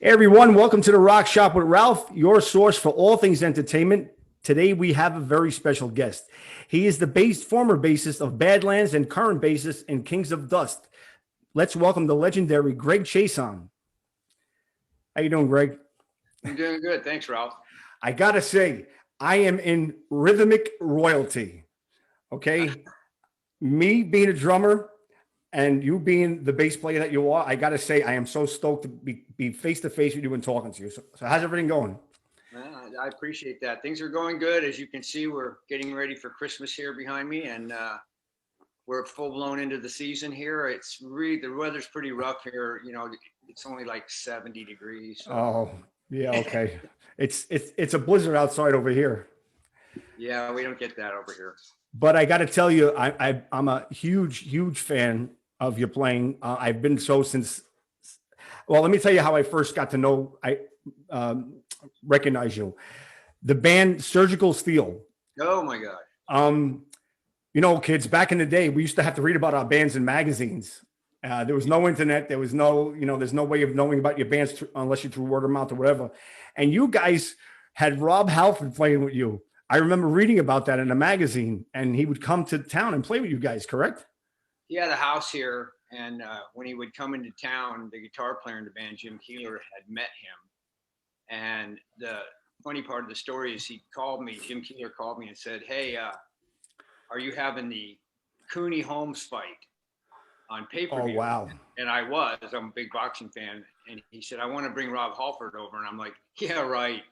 Hey everyone, welcome to the Rock Shop with Ralph, your source for all things entertainment. Today we have a very special guest. He is the former bassist of Badlands and current bassist in Kings of Dust. Let's welcome the legendary Greg Chaisson. How you doing, Greg? I'm doing good. Thanks, Ralph. I gotta say, I am in rhythmic royalty. Okay, me being a drummer and you being the bass player that you are, I gotta say, I am so stoked to be face to face with you and talking to you. So how's everything going? I appreciate that. Things are going good. As you can see, we're getting ready for Christmas here behind me, and we're full blown into the season here. It's really, the weather's pretty rough here. You know, it's only like 70 degrees. So. Oh, yeah, okay. It's a blizzard outside over here. Yeah, we don't get that over here. But I got to tell you, I'm a huge fan of your playing. I've been so since. Well, let me tell you how I first got to know. Recognize you, the band Surgical Steel. Oh my God. You know, kids, back in the day, we used to have to read about our bands in magazines. There was no internet. There was no, there's no way of knowing about your bands unless you through word of mouth or whatever. And you guys had Rob Halford playing with you. I remember reading about that in a magazine, and he would come to town and play with you guys, correct? He had a house here, and when he would come into town, the guitar player in the band, Jim Keeler, had met him. And the funny part of the story is Jim Keeler called me and said, "Hey, are you having the Cooney Holmes fight on pay-per-view?" Oh, wow. And I'm a big boxing fan. And he said, "I want to bring Rob Halford over." And I'm like, "Yeah, right."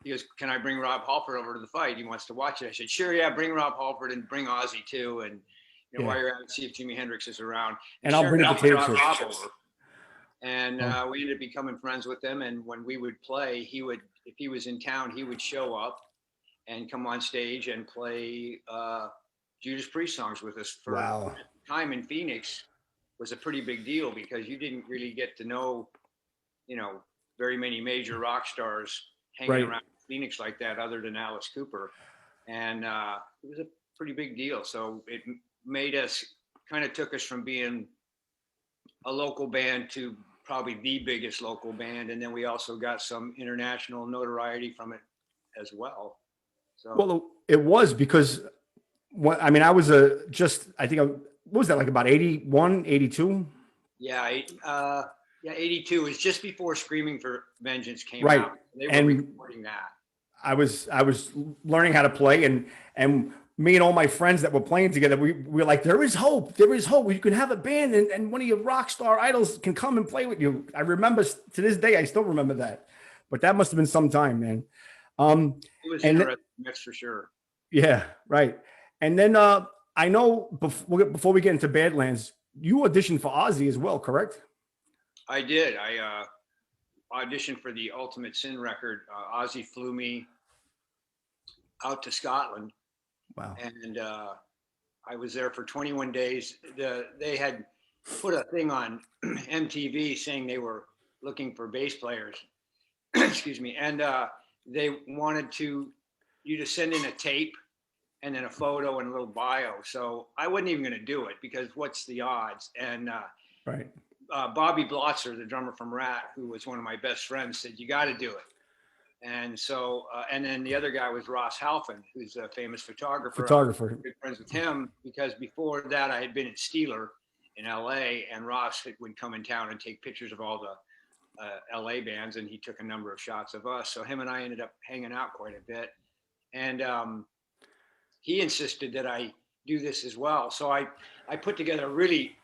He goes, "Can I bring Rob Halford over to the fight? He wants to watch it." I said, "Sure, yeah, bring Rob Halford and bring Ozzy too. And while you're at it, see if Jimi Hendrix is around. And I'll bring the potato chips." And we ended up becoming friends with them. And when we would play, if he was in town, he would show up and come on stage and play Judas Priest songs with us. For time in Phoenix was a pretty big deal because you didn't really get to know, very many major rock stars hanging around Phoenix like that, other than Alice Cooper. And it was a pretty big deal. So it made us, kind of took us from being a local band to probably the biggest local band. And then we also got some international notoriety from it as well. So, well, it was because I was I think, what was that, like about 81, 82? Yeah. 82 was just before Screaming for Vengeance came out. They were recording that. I was learning how to play, and me and all my friends that were playing together, we were like, there is hope. You can have a band and one of your rock star idols can come and play with you. I remember, to this day, I still remember that. But that must have been some time, man. It was interesting, that's for sure. Yeah, right. And then I know before we get into Badlands, you auditioned for Ozzy as well, correct? I did. I auditioned for the Ultimate Sin record. Ozzy flew me out to Scotland. Wow. And I was there for 21 days. They had put a thing on MTV saying they were looking for bass players. Excuse me. And they wanted you to send in a tape and then a photo and a little bio. So I wasn't even going to do it because what's the odds? And Bobby Blotzer, the drummer from Rat, who was one of my best friends, said, "You got to do it." And so, and then the other guy was Rob Halford, who's a famous photographer. I was good friends with him because before that I had been in Steeler in LA, and Ross would come in town and take pictures of all the LA bands, and he took a number of shots of us. So him and I ended up hanging out quite a bit. And he insisted that I do this as well. So I put together a really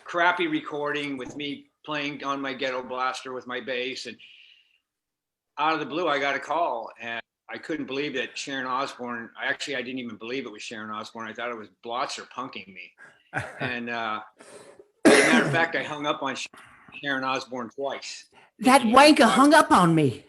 crappy recording with me playing on my ghetto blaster with my bass, and out of the blue, I got a call, and I couldn't believe that Sharon Osbourne. I didn't even believe it was Sharon Osbourne. I thought it was Blotzer punking me. And as a matter of fact, I hung up on Sharon Osbourne twice. That wanker hung up on me.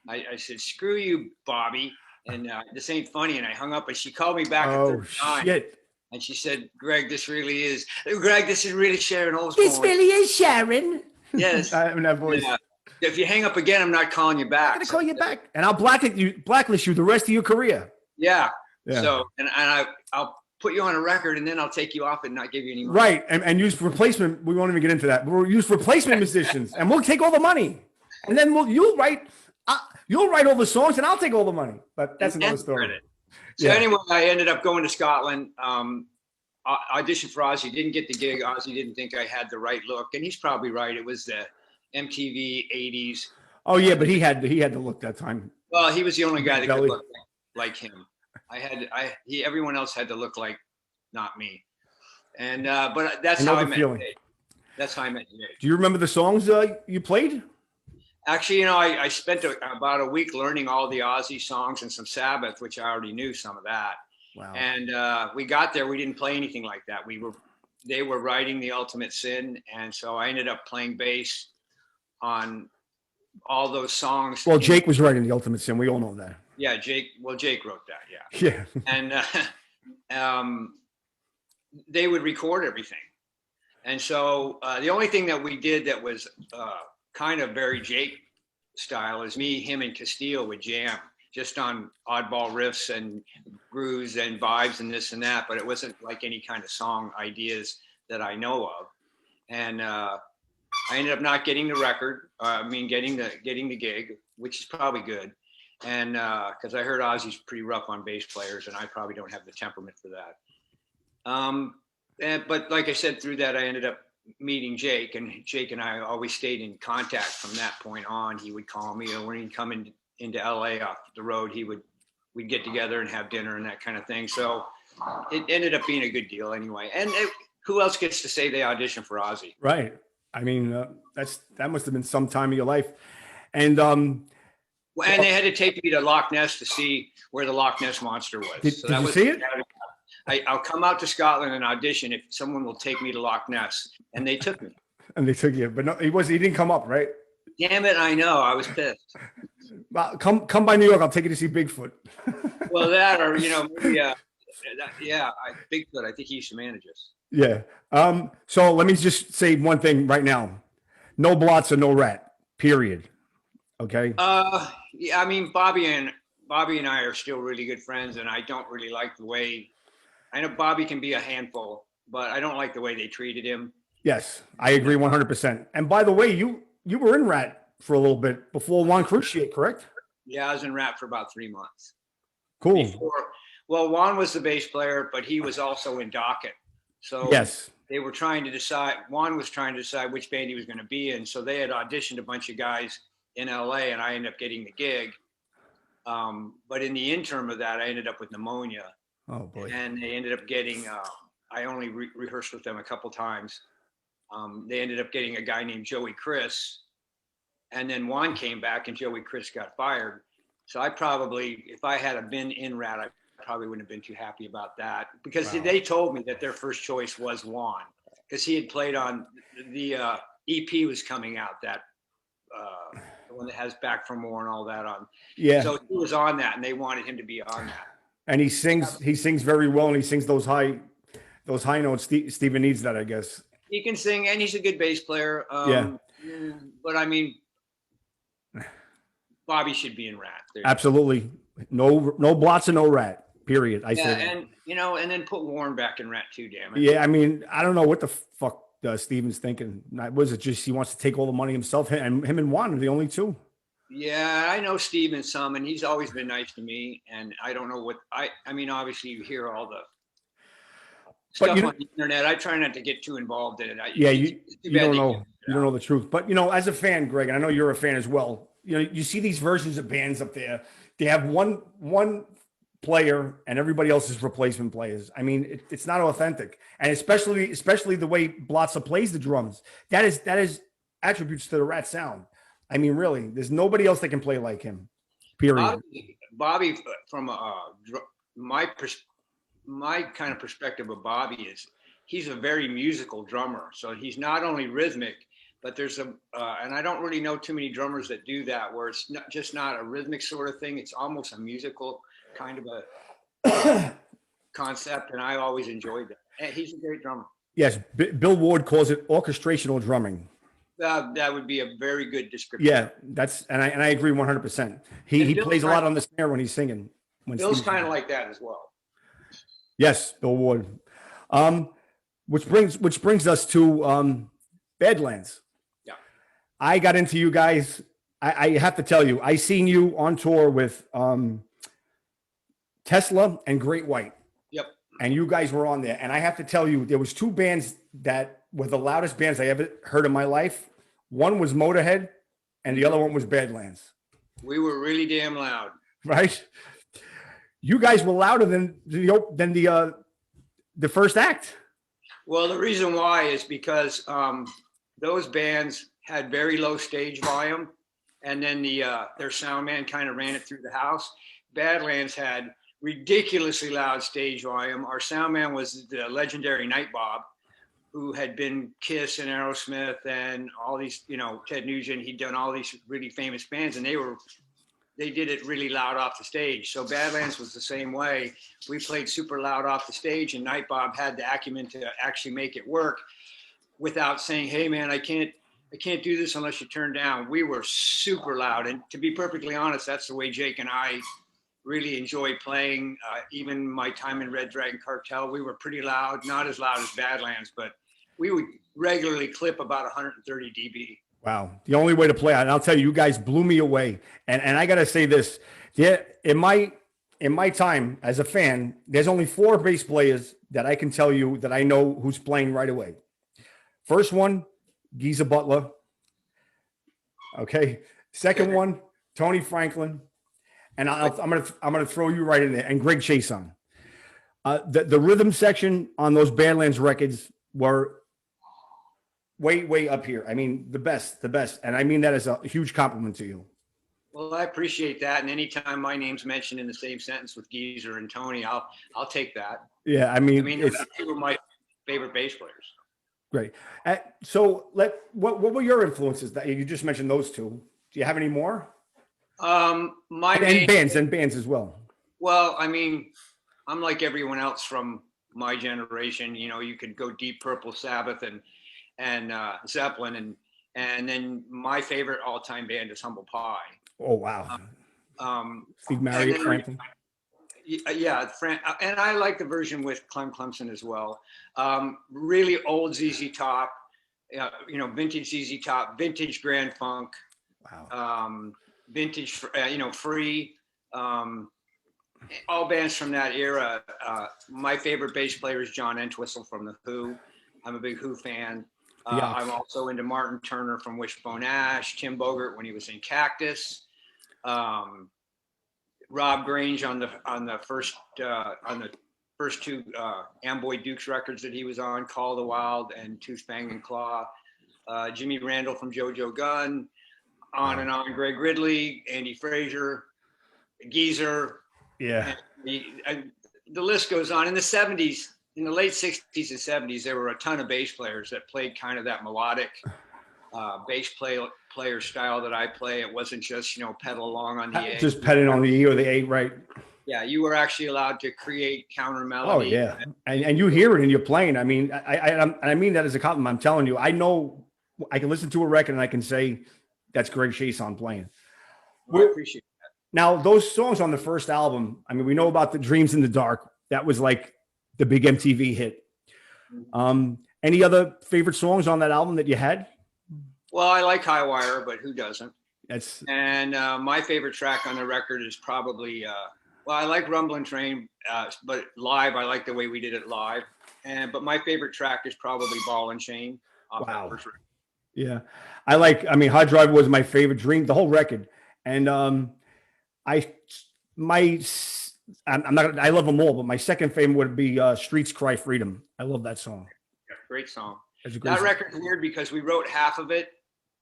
I said, "Screw you, Bobby," and this ain't funny. And I hung up, and she called me back. Oh, shit. And she said, Greg, this is really Sharon Osbourne. This really is Sharon. Yes. I have that voice. Yeah. If you hang up again, I'm not calling you back. I'm going to call you back. And I'll blacklist you the rest of your career. Yeah. So, and I'll put you on a record, and then I'll take you off and not give you any money. Right. And use replacement. We won't even get into that. We'll use replacement musicians, and we'll take all the money. And then you'll write all the songs and I'll take all the money. But that's another story. Credit. So anyway, I ended up going to Scotland, auditioned for Ozzy, didn't get the gig. Ozzy didn't think I had the right look, and he's probably right. It was the MTV 80s. Oh yeah, but he had the look that time. Well, he was the only guy that could look like him. Everyone else had to look like not me. And but that's how I met Jake. That's how I met Jake. Do you remember the songs you played? Actually, I spent about a week learning all the Ozzy songs and some Sabbath, which I already knew some of that. Wow. And we got there, we didn't play anything like that. They were writing The Ultimate Sin, and so I ended up playing bass on all those songs. Well, Jake was writing The Ultimate Sin. We all know that. Yeah, Jake wrote that. Yeah. And they would record everything. And so the only thing that we did that was kind of very Jake style is him and Castile would jam just on oddball riffs and grooves and vibes and this and that, but it wasn't like any kind of song ideas that I know of. And I ended up not getting the record. Getting the gig, which is probably good. And because I heard Ozzy's pretty rough on bass players, and I probably don't have the temperament for that. But like I said, through that, I ended up meeting Jake, and Jake and I always stayed in contact from that point on. He would call me, or when he'd come into LA off the road, we'd get together and have dinner and that kind of thing. So it ended up being a good deal anyway. And who else gets to say they auditioned for Ozzy? Right. I mean, that must have been some time of your life. And and they had to take me to Loch Ness to see where the Loch Ness monster was. Did you see it? I'll come out to Scotland and audition if someone will take me to Loch Ness, and they took me. And they took you, but no, he didn't come up, right? Damn it! I know. I was pissed. Well, come by New York. I'll take you to see Bigfoot. Well, that or maybe Bigfoot. I think he used to manage us. Yeah. So let me just say one thing right now: no blots or no rat. Period. Okay. Yeah. I mean, Bobby and I are still really good friends, and I don't really like the way. I know Bobby can be a handful, but I don't like the way they treated him. Yes, I agree 100%. And by the way, you were in Rat for a little bit before Juan Cruciate, correct? Yeah, I was in Rat for about 3 months. Cool. Juan was the bass player, but he was also in Docket. So yes, they were trying to decide. Juan was trying to decide which band he was going to be in. So they had auditioned a bunch of guys in LA, and I ended up getting the gig. But in the interim of that, I ended up with pneumonia. Oh boy! And they ended up getting. I only rehearsed with them a couple times. They ended up getting a guy named Joey Chris, and then Juan came back, and Joey Chris got fired. So I probably, if I had been in Rat, I probably wouldn't have been too happy about that, because they told me that their first choice was Juan, because he had played on the EP was coming out, that the one that has Back for More and all that on. Yeah. So he was on that, and they wanted him to be on that. And he sings very well, and he sings those high notes. Steven needs that, I guess. He can sing, and he's a good bass player. But I mean, Bobby should be in Rat. Absolutely. No blots and no Rat. Period. I say. And then put Warren back in Rat too, damn it. Yeah, I mean, I don't know what the fuck Steven's thinking. Was it just he wants to take all the money himself, and him and Juan are the only two? Yeah, I know Steven some, and he's always been nice to me. And I don't know what I mean, obviously you hear all the stuff on the internet. I try not to get too involved in it. You don't know. You don't know the truth. But as a fan, Greg, and I know you're a fan as well. You see these versions of bands up there. They have one player, and everybody else is replacement players. I mean, it's not authentic, and especially the way Blotzer plays the drums. That is attributes to the Rat sound. I mean, really, there's nobody else that can play like him. Period. Bobby, from my kind of perspective of Bobby is he's a very musical drummer. So he's not only rhythmic, but there's and I don't really know too many drummers that do that, where it's not a rhythmic sort of thing. It's almost a musical kind of a concept, and I always enjoyed that. And he's a great drummer. Yes, Bill Ward calls it orchestrational drumming. That would be a very good description. Yeah, and I agree 100%. He plays a lot on the snare when he's singing. Bill's kind of like that as well. Yes, Bill Ward. Which brings us to Badlands. Yeah. I got into you guys. I have to tell you, I seen you on tour with Tesla and Great White, Yep. and you guys were on there. And I have to tell you, there was two bands that were the loudest bands I ever heard in my life. One was Motorhead, and the other one was Badlands. We were really damn loud, right? You guys were louder than the first act. Well, the reason why is because those bands had very low stage volume, and then their sound man kind of ran it through the house. Badlands had ridiculously loud stage volume. Our sound man was the legendary Night Bob, who had been Kiss and Aerosmith and all these, Ted Nugent. He'd done all these really famous bands, and they did it really loud off the stage. So Badlands was the same way. We played super loud off the stage, and Night Bob had the acumen to actually make it work without saying, "Hey man, I can't do this unless you turn down." We were super loud. And to be perfectly honest, that's the way Jake and I really enjoy playing. Even my time in Red Dragon Cartel, we were pretty loud, not as loud as Badlands, but we would regularly clip about 130 dB. Wow. The only way to play. And I'll tell you, you guys blew me away. And I got to say this. Yeah, in my time as a fan, there's only 4 bass players that I can tell you that I know who's playing right away. First one, Geezer Butler. Okay. Second one, Tony Franklin. And I'm gonna throw you right in there. And Greg Chaisson. The rhythm section on those Badlands records were way up here. I mean, the best. And I mean that as a huge compliment to you. Well, I appreciate that. And anytime my name's mentioned in the same sentence with Geezer and Tony, I'll take that. Yeah, I mean it's two of my favorite bass players. Great. So what were your influences? That you just mentioned those two. Do you have any more? Bands as well. Well, I mean, I'm like everyone else from my generation. You could go Deep Purple, Sabbath, and Zeppelin, and then my favorite all-time band is Humble Pie. Oh wow. Steve Marriott, Franklin. Yeah, and I like the version with Clem Clemson as well. Really old ZZ Top, vintage ZZ Top, vintage Grand Funk. Wow. Vintage, Free. All bands from that era. My favorite bass player is John Entwistle from The Who. I'm a big Who fan. I'm also into Martin Turner from Wishbone Ash, Tim Bogert when he was in Cactus, Rob Grange on the first 2 Amboy Dukes records that he was on, Call the Wild and Tooth Bang and Claw, Jimmy Randall from JoJo Gunn, on and on, Greg Ridley, Andy Frazier, Geezer. Yeah. And the list goes on. In the 70s, in the late 60s and 70s, there were a ton of bass players that played kind of that melodic bass player style that I play. It wasn't just, pedal along on the A. Just pedal on the E or the A, right? Yeah, you were actually allowed to create counter melody. Oh yeah, and you hear it in your playing. I mean, I mean that as a compliment. I'm telling you, I know I can listen to a record and I can say that's Greg Chaisson playing. Well, I appreciate that. Now, those songs on the first album, I mean, we know about the Dreams in the Dark. That was like the big MTV hit. Any other favorite songs on that album that you had? Well, I like High Wire, but who doesn't? And my favorite track on the record is probably, I like Rumblin' Train, but live, I like the way we did it live. But my favorite track is probably Ball and Chain. Wow. Yeah. Hard Drive was my favorite. Dream, the whole record. And I love them all, but my second favorite would be Streets Cry Freedom. I love that song. Yeah, great song. That record's weird because we wrote half of it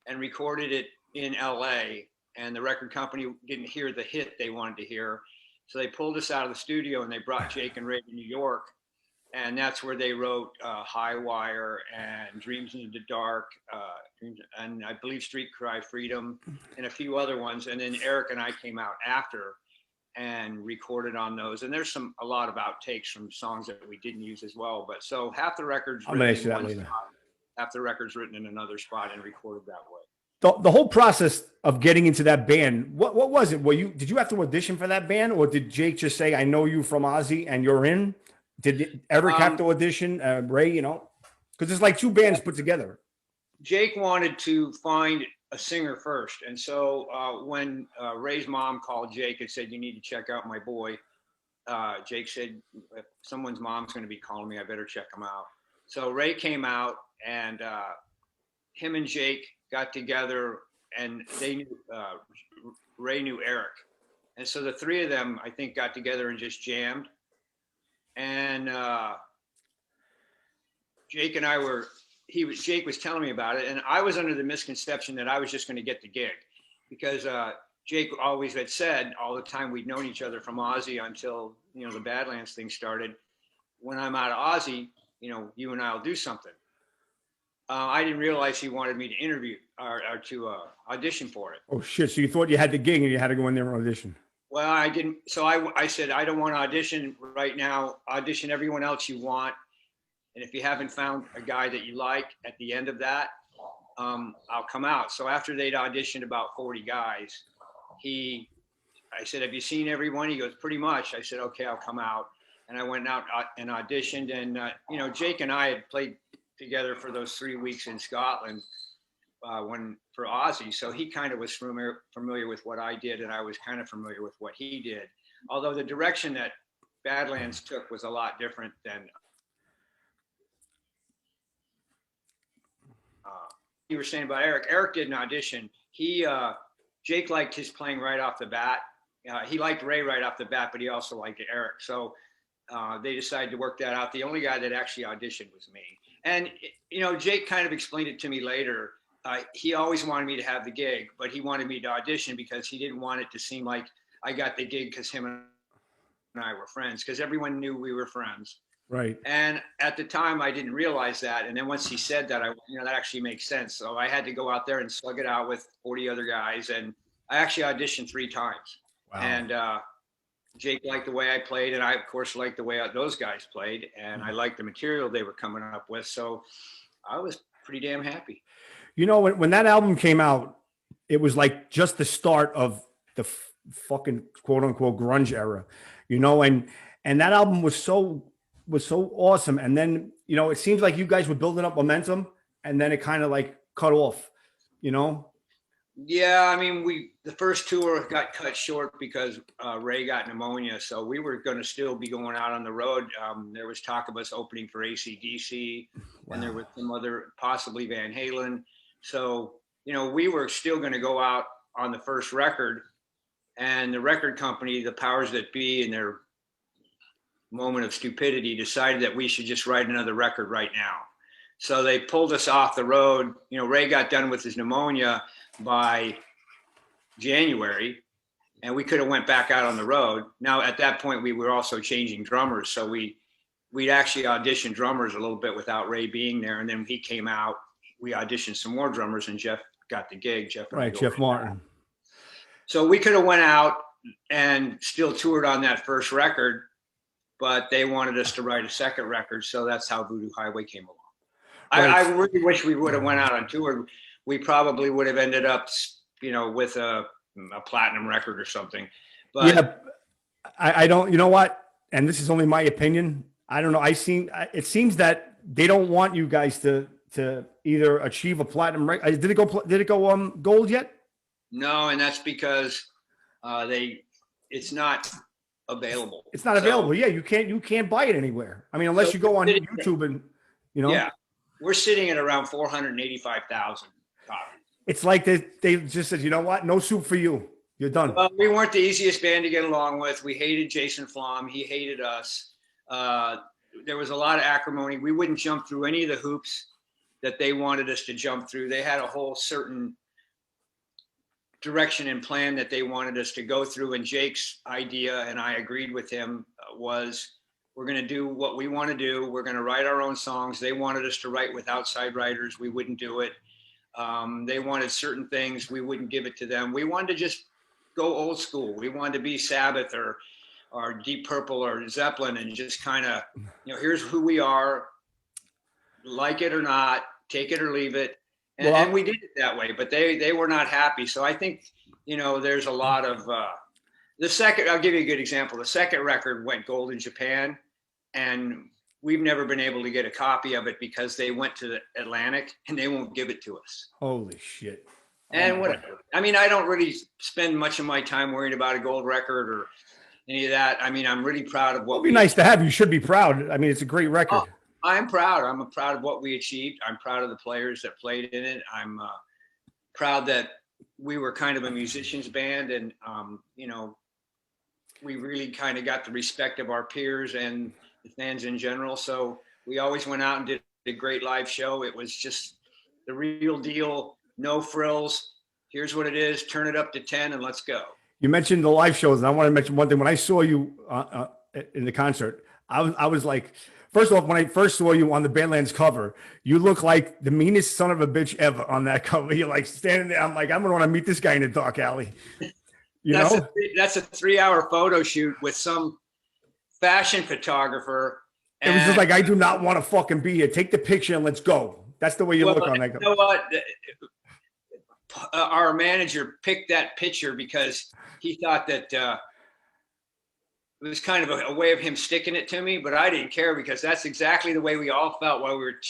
and recorded it in LA, and the record company didn't hear the hit they wanted to hear. So they pulled us out of the studio and they brought Jake and Ray to New York. And that's where they wrote High Wire and Dreams in the Dark, and I believe Street Cry Freedom and a few other ones. And then Eric and I came out after and recorded on those. And there's a lot of outtakes from songs that we didn't use as well. But so half the record's written in one spot, half the record's written in another spot and recorded that way. The whole process of getting into that band, what was it? Did you have to audition for that band, or did Jake just say, "I know you from Ozzy and you're in"? Did Eric have to audition, Ray? Because it's like 2 bands put together. Jake wanted to find a singer first. And so when Ray's mom called Jake and said, "You need to check out my boy," Jake said, "If someone's mom's going to be calling me, I better check him out." So Ray came out, and him and Jake got together, and they knew Ray knew Eric, and so the three of them, I think, got together and just jammed. And Jake and I were, Jake was telling me about it, and I was under the misconception that I was just going to get the gig, because Jake always had said all the time we'd known each other from Ozzy until, you know, the Badlands thing started. When I'm out of Ozzy, you know, you and I'll do something. I didn't realize he wanted me to interview or to audition for it. Oh shit! So you thought you had the gig and you had to go in there and audition? Well, I didn't. So I said, I don't want to audition right now. Audition everyone else you want. And if you haven't found a guy that you like at the end of that, I'll come out. So after they'd auditioned about 40 guys, I said, "Have you seen everyone?" He goes, "Pretty much." I said, "Okay, I'll come out." And I went out and auditioned. And, you know, Jake and I had played together for those 3 weeks in Scotland for Ozzy. So he kind of was familiar with what I did, and I was kind of familiar with what he did. Although the direction that Badlands took was a lot different than you were saying about Eric. Eric did an audition. Jake liked his playing right off the bat. He liked Ray right off the bat, but he also liked Eric. So they decided to work that out. The only guy that actually auditioned was me. And, you know, Jake kind of explained it to me later. He always wanted me to have the gig, but he wanted me to audition because he didn't want it to seem like I got the gig because him and I were friends, because everyone knew we were friends. Right. And at the time, I didn't realize that. And then once he said that, that actually makes sense. So I had to go out there and slug it out with 40 other guys. And I actually auditioned 3 times. Wow. And Jake liked the way I played. And I, of course, liked the way those guys played. And I liked the material they were coming up with. So I was pretty damn happy. You know, when that album came out, it was like just the start of the fucking quote unquote grunge era, you know, and that album was so awesome. And then, you know, it seems like you guys were building up momentum, and then it kind of like cut off, you know? Yeah, I mean, the first tour got cut short because Ray got pneumonia, so we were going to still be going out on the road. There was talk of us opening for AC/DC, wow. And there was some other, possibly Van Halen. So, you know, we were still going to go out on the first record, and the record company, the powers that be, in their moment of stupidity, decided that we should just write another record right now. So they pulled us off the road. You know, Ray got done with his pneumonia by January, and we could have went back out on the road. Now, at that point, we were also changing drummers. So we'd actually auditioned drummers a little bit without Ray being there. And then when he came out, we auditioned some more drummers, and Jeff got the gig. Jeff Martin. So we could have went out and still toured on that first record, but they wanted us to write a second record. So that's how Voodoo Highway came along. Right. I really wish we would have went out on tour. We probably would have ended up, you know, with a platinum record or something. But yeah, I don't, you know what? And this is only my opinion. I don't know. It seems that they don't want you guys to either achieve a platinum record. Did it go gold yet? No, and that's because it's not available. It's not available. Yeah, you can't buy it anywhere. I mean, unless you go on YouTube and, you know. Yeah, we're sitting at around 485,000 copies. It's like they just said, you know what? No soup for you. You're done. Well, we weren't the easiest band to get along with. We hated Jason Flom. He hated us. There was a lot of acrimony. We wouldn't jump through any of the hoops that they wanted us to jump through. They had a whole certain direction and plan that they wanted us to go through. And Jake's idea, and I agreed with him, was we're going to do what we want to do. We're going to write our own songs. They wanted us to write with outside writers. We wouldn't do it. They wanted certain things. We wouldn't give it to them. We wanted to just go old school. We wanted to be Sabbath or Deep Purple or Zeppelin, and just kind of, you know, here's who we are, like it or not, take it or leave it. And we did it that way, but they were not happy. So I think, you know, there's a lot of I'll give you a good example. The second record went gold in Japan, and we've never been able to get a copy of it because they went to the Atlantic and they won't give it to us. Holy shit. And I mean, I don't really spend much of my time worrying about a gold record or any of that. I mean, I'm really proud of what It'd be nice to have. You should be proud. I mean, it's a great record. I'm proud. I'm proud of what we achieved. I'm proud of the players that played in it. I'm proud that we were kind of a musicians band, and you know, we really kind of got the respect of our peers and the fans in general. So we always went out and did a great live show. It was just the real deal, no frills. Here's what it is. Turn it up to 10 and let's go. You mentioned the live shows, and I want to mention one thing. When I saw you in the concert, I was like, first off, when I first saw you on the Badlands cover, you look like the meanest son of a bitch ever on that cover. You're like standing there. I'm like, I'm gonna want to meet this guy in a dark alley. That's a 3-hour photo shoot with some fashion photographer. It was just like, I do not want to fucking be here. Take the picture and let's go. That's the way you look on that cover. You know what? Our manager picked that picture because he thought that it was kind of a way of him sticking it to me, but I didn't care because that's exactly the way we all felt while we were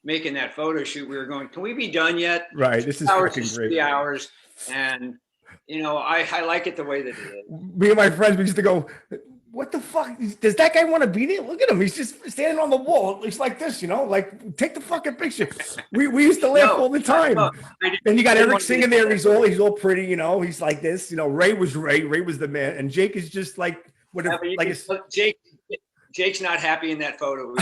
making that photo shoot. We were going, can we be done yet? Right. This is freaking great. 3 hours. And, you know, I like it the way that it is. Me and my friends, we used to go, what the fuck? Does that guy want to be there? Look at him. He's just standing on the wall. He's like this, you know, like take the fucking picture. We used to laugh all the time. And you got Eric singing there. He's all pretty, you know, he's like this, you know, Ray was the man. And Jake is just like, Jake's not happy in that photo.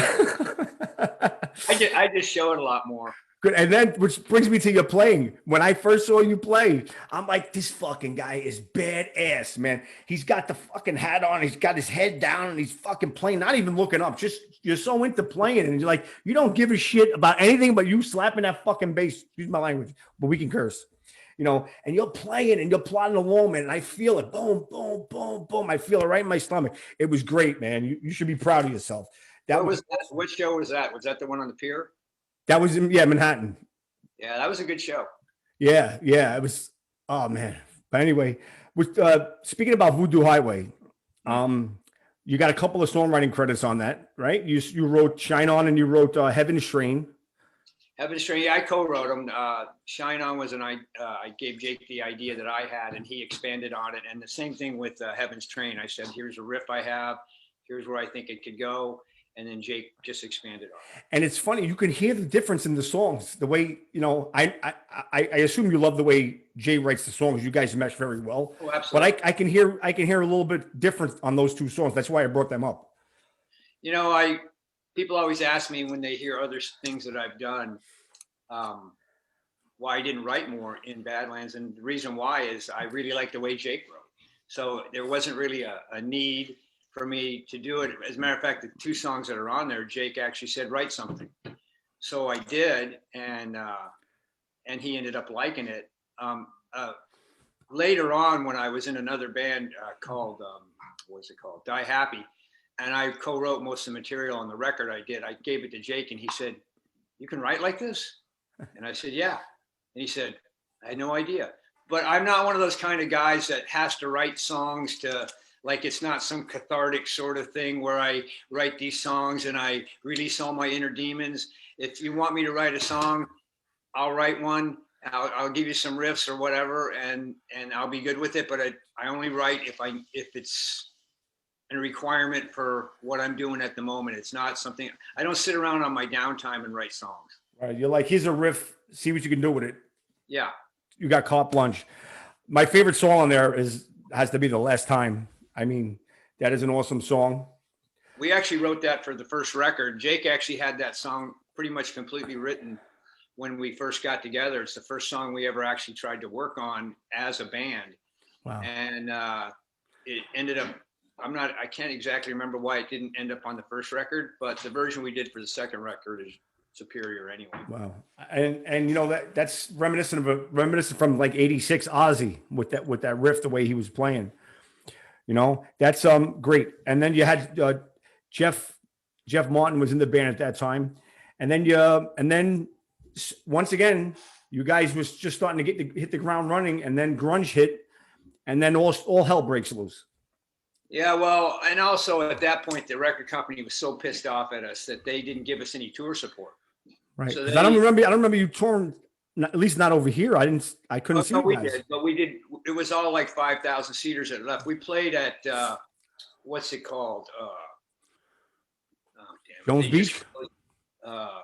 I just show it a lot more. Good. And then, which brings me to your playing. When I first saw you play, I'm like, this fucking guy is badass, man. He's got the fucking hat on. He's got his head down and he's fucking playing, not even looking up. Just, you're so into playing. And you're like, you don't give a shit about anything but you slapping that fucking bass. Excuse my language, but we can curse, you know, and you're playing and you're plodding along, man. And I feel it. Boom, boom, boom, boom. I feel it right in my stomach. It was great, man. You should be proud of yourself. What show was that? Was that the one on the pier? That was in Manhattan. Yeah, that was a good show. Yeah, it was. Oh man. But anyway, with speaking about Voodoo Highway, you got a couple of songwriting credits on that, right? You wrote Shine On and you wrote Heaven's Train. Heaven's Train, yeah, I co-wrote them. Shine On was I gave Jake the idea that I had, and he expanded on it. And the same thing with Heaven's Train. I said, here's a riff I have. Here's where I think it could go. And then Jake just expanded on it. And it's funny, you can hear the difference in the songs. The way, you know, I assume you love the way Jay writes the songs. You guys mesh very well. Oh, absolutely. But I can hear a little bit different on those two songs. That's why I brought them up. You know, people always ask me when they hear other things that I've done, why I didn't write more in Badlands. And the reason why is I really like the way Jake wrote. So there wasn't really a need for me to do it. As a matter of fact, the two songs that are on there, Jake actually said, write something. So I did, and he ended up liking it. Later on, when I was in another band called, what's it called? Die Happy, and I co-wrote most of the material on the record I did. I gave it to Jake, and he said, you can write like this? And I said, yeah. And he said, I had no idea. But I'm not one of those kind of guys that has to write songs to, like, it's not some cathartic sort of thing where I write these songs and I release all my inner demons. If you want me to write a song, I'll write one. I'll give you some riffs or whatever, and I'll be good with it. But I only write if it's a requirement for what I'm doing at the moment. It's not something, I don't sit around on my downtime and write songs. Right. You're like, here's a riff. See what you can do with it. Yeah. You got carte blanche. My favorite song on there has to be The Last Time. I mean, that is an awesome song. We actually wrote that for the first record. Jake actually had that song pretty much completely written when we first got together. It's the first song we ever actually tried to work on as a band. Wow. And it ended up, I can't exactly remember why it didn't end up on the first record, but the version we did for the second record is superior anyway. Wow. And you know, that's reminiscent from like 86 Ozzy with that riff, the way he was playing. You know, that's great. And then you had Jeff Martin was in the band at that time. And then once again, you guys was just starting to hit the ground running, and then grunge hit, and then all hell breaks loose. Yeah, well, and also at that point, the record company was so pissed off at us that they didn't give us any tour support. Right. So I don't remember you touring at least not over here. I couldn't Oh, see no, you we guys. did, but we did. It was all like 5,000 seaters that left. We played at what's it called? Oh, damn it! Jones They just Beach. uh,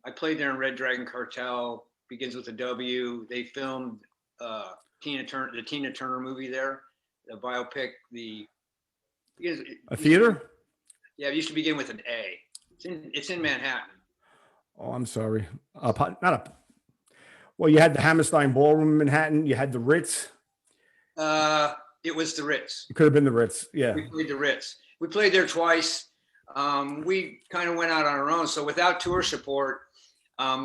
I played there in Red Dragon Cartel. Begins with a W. They filmed the Tina Turner movie there, the biopic. It A used to be, theater? yeah, it used to begin with an A. It's in Manhattan. Oh, I'm sorry. Not a. Well, you had the Hammerstein Ballroom in Manhattan. You had the Ritz. Uh, it was the Ritz. It could have been the Ritz. Yeah. We played the Ritz. We played there twice. We kind of went out on our own. So without tour support,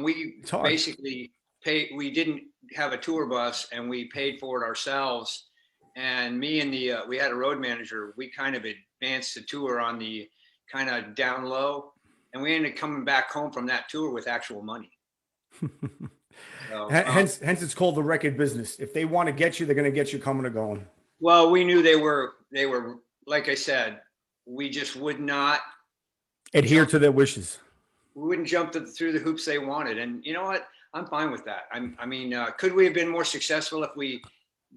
we It's hard. basically paid. We didn't have a tour bus, and we paid for it ourselves. And me and we had a road manager. We kind of advanced the tour on the kind of down low, and we ended up coming back home from that tour with actual money. So, Hence, it's called the record business. If they want to get you, they're going to get you coming or going. well, we knew they were like I said, we just would not Adhere jump. to their wishes. We wouldn't jump through the hoops they wanted, and you know what? I'm fine with that. I mean, could we have been more successful if we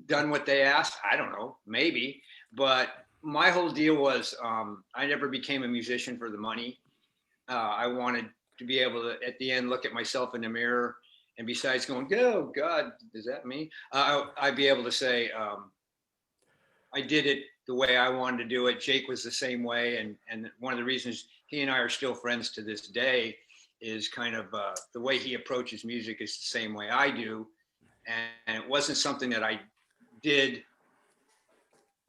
done what they asked? I don't know, maybe. But my whole deal was I never became a musician for the money. I wanted to be able to, at the end, look at myself in the mirror, and besides going, "Oh God, is that me?" I'd be able to say, I did it the way I wanted to do it. Jake was the same way, and one of the reasons he and I are still friends to this day is kind of the way he approaches music is the same way I do, and it wasn't something that I did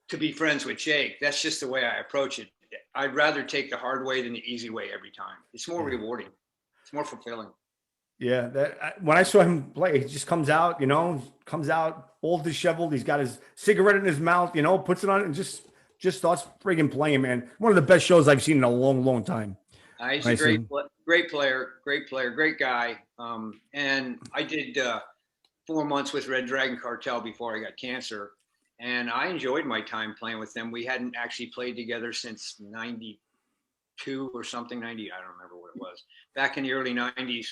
to be friends with Jake. That's just the way I approach it. I'd rather take the hard way than the easy way every time. It's more rewarding. It's more fulfilling. Yeah, when I saw him play, he just comes out, comes out all disheveled. He's got his cigarette in his mouth, puts it on and just starts friggin' playing, man. One of the best shows I've seen in a long, long time. He's I a see. great player, great guy. And I did 4 months with Red Dragon Cartel before I got cancer, and I enjoyed my time playing with them. We hadn't actually played together since '92 or something. 90, I don't remember what it was. Back in the early '90s.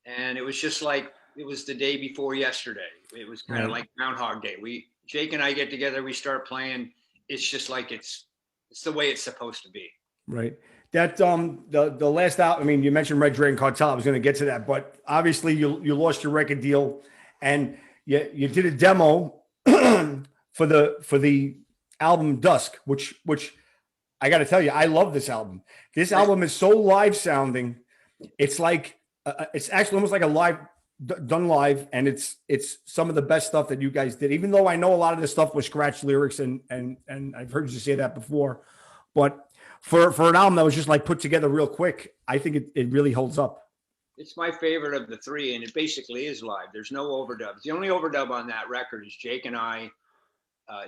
And it was just like it was the day before yesterday. It was kind of like Groundhog Day. Jake and I get together, we start playing. It's just like it's the way it's supposed to be. Right. That the last out. I mean, you mentioned Red Dragon Cartel. I was going to get to that, but obviously you lost your record deal, and you did a demo for the album Dusk, which I got to tell you, I love this album. This album is so live sounding. It's like it's actually almost like a live done live, and it's some of the best stuff that you guys did. Even though I know a lot of this stuff was scratch lyrics, and I've heard you say that before, but for an album that was just like put together real quick, I think it really holds up. It's my favorite of the three, and it basically is live. There's no overdubs. The only overdub on that record is Jake and I.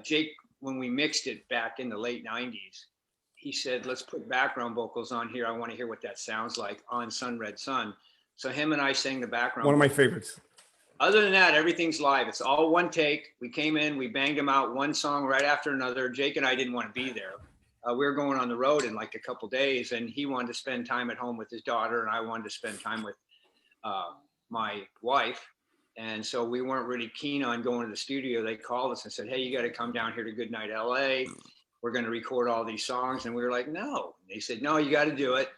Jake, when we mixed it back in the late '90s, he said, "Let's put background vocals on here. I want to hear what that sounds like on Sun Red Sun." So him and I sang the background. One of my favorites. Other than that, everything's live. It's all one take. We came in, we banged them out one song right after another. Jake and I didn't want to be there. We were going on the road in like a couple days, and he wanted to spend time at home with his daughter, and I wanted to spend time with my wife. And so we weren't really keen on going to the studio. They called us and said, "Hey, you got to come down here to Goodnight LA. We're going to record all these songs." And we were like, "No." They said, "No, you got to do it."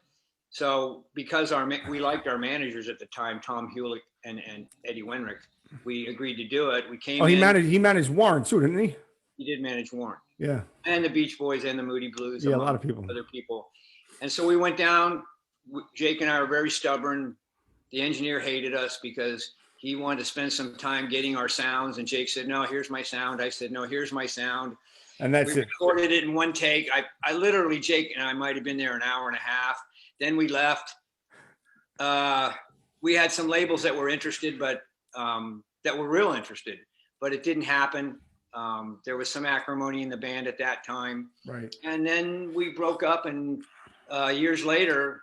So because we liked our managers at the time, Tom Hewlett and Eddie Wenrick, we agreed to do it. We came. Oh, he managed Warren too, didn't he? He did manage Warren. Yeah. And the Beach Boys and the Moody Blues. Yeah, a lot of people. Other people. And so we went down. Jake and I were very stubborn. The engineer hated us because he wanted to spend some time getting our sounds. And Jake said, "No, here's my sound." I said, "No, here's my sound." And that's we recorded it in one take. I literally, Jake and I might have been there an hour and a half. Then we left. We had some labels that were interested, but that were real interested, but it didn't happen. There was some acrimony in the band at that time. Right. And then we broke up, and years later,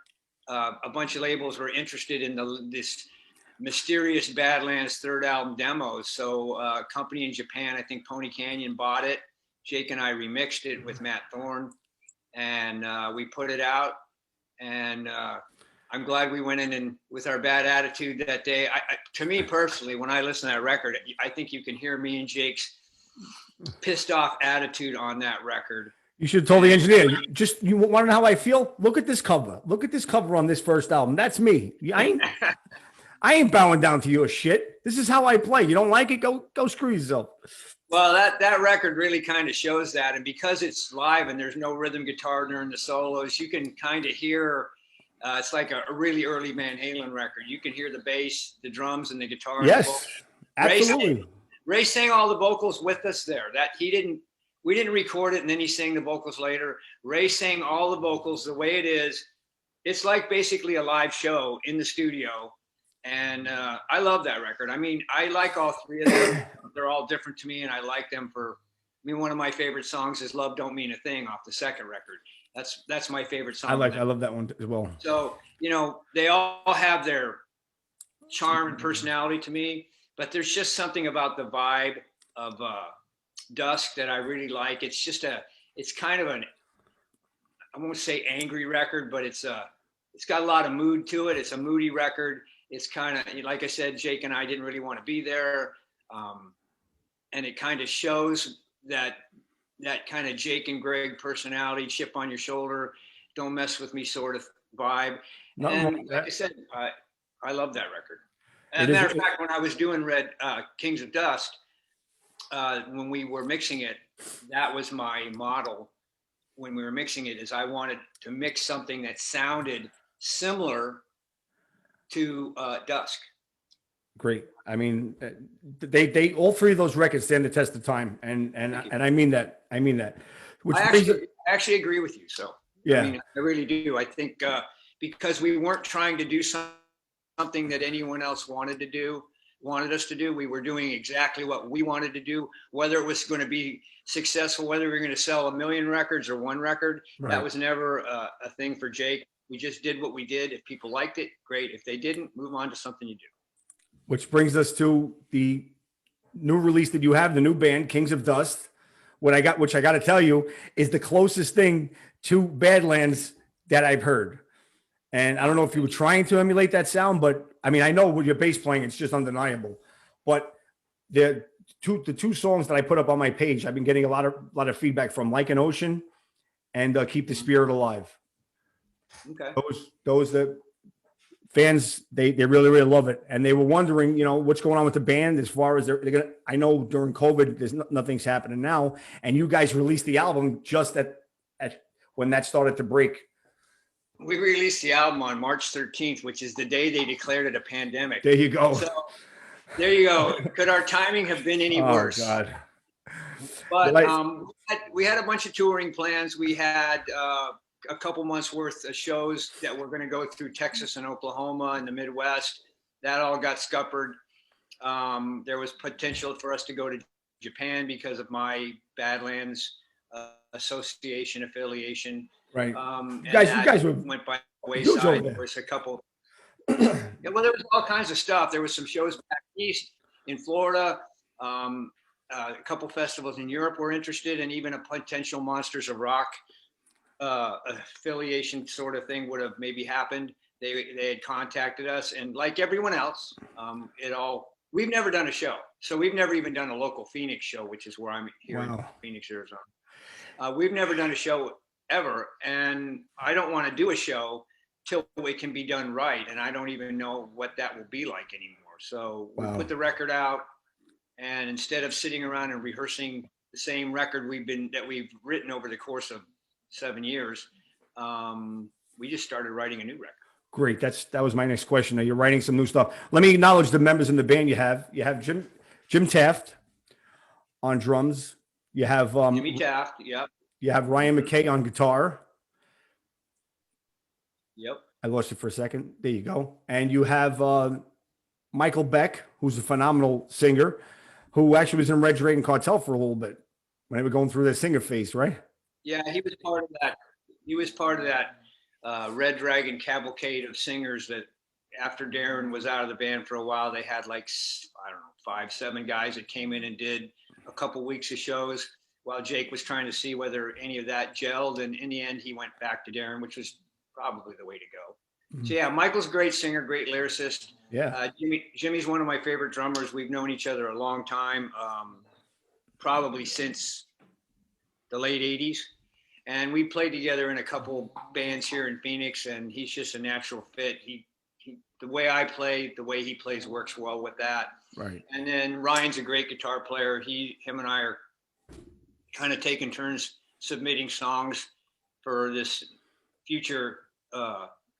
a bunch of labels were interested in this mysterious Badlands third album demos. So a company in Japan, I think Pony Canyon, bought it. Jake and I remixed it with Matt Thorne, and we put it out. And I'm glad we went in and with our bad attitude that day. To me personally, when I listen to that record, I think you can hear me and Jake's pissed off attitude on that record. You should have told the engineer. You want to know how I feel? Look at this cover. Look at this cover on this first album. That's me. I ain't bowing down to your shit. This is how I play. You don't like it? Go screw yourself. Well, that record really kind of shows that, and because it's live and there's no rhythm guitar during the solos, you can kind of hear. It's like a really early Van Halen record. You can hear the bass, the drums, and the guitar. Yes, and absolutely. Ray sang all the vocals with us there. We didn't record it, and then he sang the vocals later. Ray sang all the vocals the way it is. It's like basically a live show in the studio. And I love that record. I mean, I like all three of them. They're all different to me, and I like them one of my favorite songs is Love Don't Mean a Thing off the second record. That's my favorite song. I love that one as well. So, they all have their charm and personality to me, but there's just something about the vibe of Dusk that I really like. It's kind of I won't say angry record, but it's got a lot of mood to it. It's a moody record. It's kind of, like I said, Jake and I didn't really want to be there. And it kind of shows that kind of Jake and Greg personality, chip on your shoulder, don't mess with me sort of vibe. And like I said, I love that record. As a matter of fact, when I was doing Kings of Dust, when we were mixing it, that was my model when we were mixing it, is I wanted to mix something that sounded similar to Dusk. Great. I mean, they all three of those records stand the test of time, and I mean that. I actually agree with you. So yeah, I mean, I really do. I think because we weren't trying to do something that anyone else wanted us to do. We were doing exactly what we wanted to do. Whether it was going to be successful, whether we were going to sell 1 million records or one record, right, that was never a thing for Jake. We just did what we did. If people liked it, great. If they didn't, move on to something you do. Which brings us to the new release that you have, the new band, Kings of Dust. Which I got to tell you is the closest thing to Badlands that I've heard. And I don't know if you were trying to emulate that sound, but I mean, I know with your bass playing, it's just undeniable. But the two songs that I put up on my page, I've been getting a lot of feedback from, Like an Ocean and Keep the Spirit Alive. Okay. Those the fans, they really, really love it. And they were wondering, what's going on with the band as far as they're going to, I know during COVID, there's nothing's happening now. And you guys released the album just at when that started to break. We released the album on March 13th, which is the day they declared it a pandemic. There you go. So there you go. Could our timing have been any worse? Oh, God. But we had a bunch of touring plans. We had a couple months worth of shows that were going to go through Texas and Oklahoma and the Midwest. That all got scuppered. There was potential for us to go to Japan because of my Badlands association affiliation. Right. You guys went by the wayside. There was a couple. There was all kinds of stuff. There was some shows back east in Florida. A couple festivals in Europe were interested, and even a potential Monsters of Rock affiliation sort of thing would have maybe happened. They had contacted us, and like everyone else, we've never done a show. So we've never even done a local Phoenix show, which is where I'm here in Phoenix, Arizona. We've never done a show ever, and I don't want to do a show till it can be done right, and I don't even know what that will be like anymore. So we put the record out, and instead of sitting around and rehearsing the same record that we've written over the course of 7 years, we just started writing a new record. Great. That was my next question. Now you're writing some new stuff. Let me acknowledge the members in the band you have. You have Jim Taft on drums. You have Jimmy Taft. Yep. You have Ryan McKay on guitar. Yep. I lost it for a second. There you go. And you have Michael Beck, who's a phenomenal singer, who actually was in Red Dragon Cartel for a little bit when they were going through their singer phase, right? Yeah, he was part of that. He was part of that Red Dragon cavalcade of singers that after Darren was out of the band for a while, they had 5-7 guys that came in and did a couple weeks of shows while Jake was trying to see whether any of that gelled. And in the end, he went back to Darren, which was probably the way to go. So yeah, Michael's a great singer, great lyricist. Yeah. Jimmy's one of my favorite drummers. We've known each other a long time, probably since the late '80s, and we played together in a couple bands here in Phoenix. And he's just a natural fit. The way I play, the way he plays works well with that. Right. And then Ryan's a great guitar player. Him and I are kind of taking turns submitting songs for this future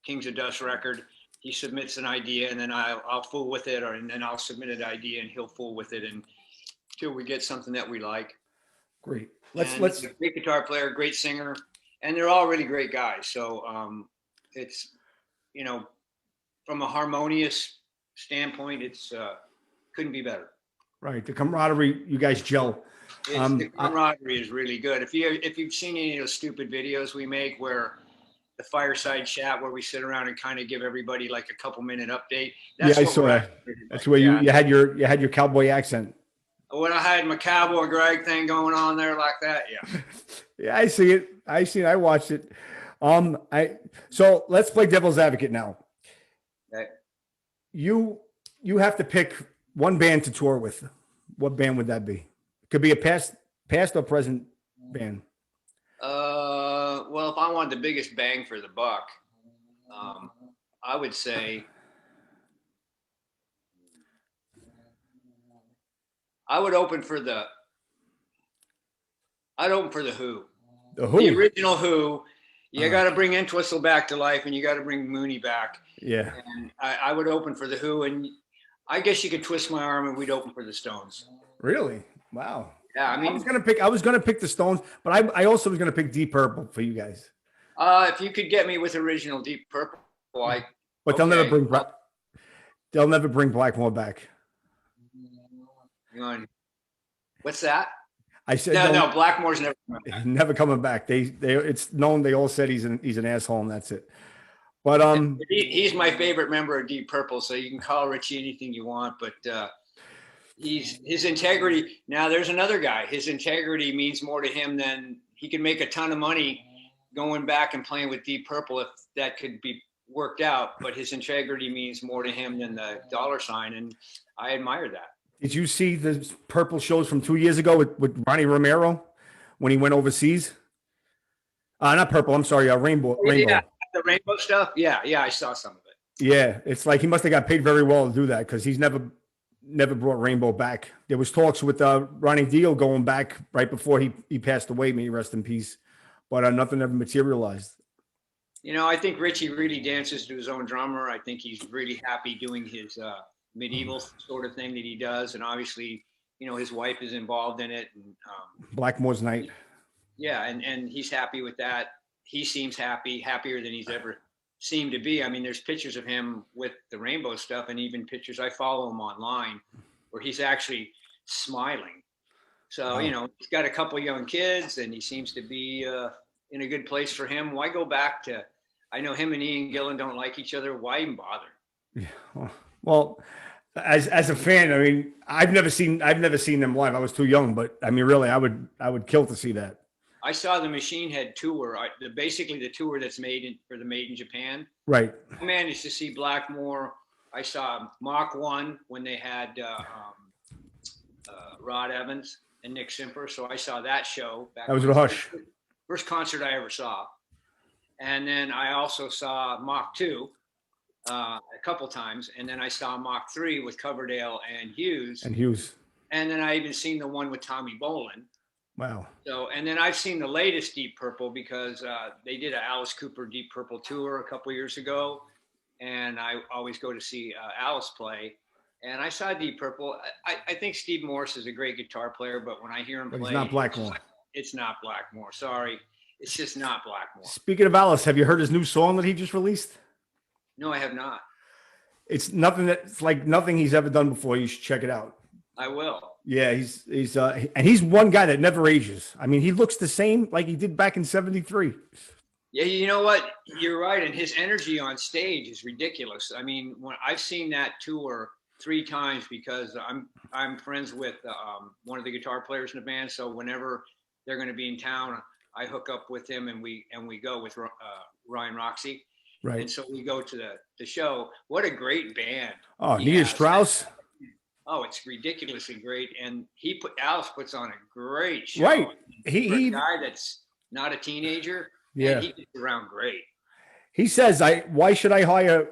Kings of Dust record. He submits an idea, and then I'll fool with it, and then I'll submit an idea, and he'll fool with it, until we get something that we like. Great. Let's. A great guitar player, great singer, and they're all really great guys. So it's, from a harmonious standpoint, it's couldn't be better. Right. The camaraderie, you guys gel. The camaraderie is really good. If you've seen any of those stupid videos we make where the fireside chat where we sit around and kind of give everybody like a couple-minute update. I saw that. That's where you had your cowboy accent. When I had my cowboy Greg thing going on there like that, yeah. Yeah, I see it. I watched it. So let's play devil's advocate now. Okay. You have to pick one band to tour with. What band would that be? Could be a past or present band. Well, if I wanted the biggest bang for the buck, I would say I'd open for the Who. The Who. The original Who. You got to bring Entwistle back to life, and you got to bring Mooney back. Yeah. And I would open for the Who, and I guess you could twist my arm, and we'd open for the Stones. Really? Wow. Yeah, I mean, I was gonna pick the Stones, but I also was gonna pick Deep Purple for you guys. If you could get me with original Deep Purple, but they'll never bring Blackmore back. What's that? I said no. Blackmore's never coming back. It's known. They all said he's an asshole, and that's it. But he's my favorite member of Deep Purple, so you can call Richie anything you want, but his integrity. Now there's another guy. His integrity means more to him than he can make a ton of money going back and playing with Deep Purple if that could be worked out. But his integrity means more to him than the dollar sign, and I admire that. Did you see the Purple shows from 2 years ago with Ronnie Romero when he went overseas? Not Purple. I'm sorry. Rainbow. Yeah, the Rainbow stuff. Yeah, I saw some of it. Yeah, it's like he must have got paid very well to do that because he's never brought Rainbow back. There was talks with Ronnie Dio going back right before he passed away. May he rest in peace. But nothing ever materialized. I think Richie really dances to his own drummer. I think he's really happy doing his medieval sort of thing that he does, and obviously, his wife is involved in it. And Blackmore's Night. Yeah, and he's happy with that. He seems happier than he's ever seemed to be. I mean, there's pictures of him with the Rainbow stuff, and even pictures I follow him online where he's actually smiling. So he's got a couple young kids, and he seems to be in a good place for him. Why go back to? I know him and Ian Gillan don't like each other. Why even bother? Yeah. Well, as a fan, I mean, I've never seen them live. I was too young, but I mean, really, I would kill to see that. I saw the Machine Head tour, basically the tour that's made in Japan. Right. I managed to see Blackmore. I saw Mach 1 when they had Rod Evans and Nick Simper. So I saw that show. That was Rush. First concert I ever saw. And then I also saw Mach 2 a couple times. And then I saw Mach 3 with Coverdale and Hughes. And then I even seen the one with Tommy Bolin. Wow. So, and then I've seen the latest Deep Purple because they did an Alice Cooper Deep Purple tour a couple years ago. And I always go to see Alice play. And I saw Deep Purple. I think Steve Morse is a great guitar player, but when I hear him play, it's not Blackmore. It's not Blackmore. Sorry. It's just not Blackmore. Speaking of Alice, have you heard his new song that he just released? No, I have not. It's like nothing he's ever done before. You should check it out. I will. Yeah, he's one guy that never ages. I mean, he looks the same like he did back in '73. Yeah, you know what? You're right, and his energy on stage is ridiculous. I mean, when I've seen that tour 3 times because I'm friends with one of the guitar players in the band. So whenever they're going to be in town, I hook up with him and we go with Ryan Roxy. Right. And so we go to the show. What a great band Oh, he Nina has. Strauss. Oh, it's ridiculously great. And Alice puts on a great show. Right. For a He, guy that's not a teenager, and yeah. he gets around great. He says, why should I hire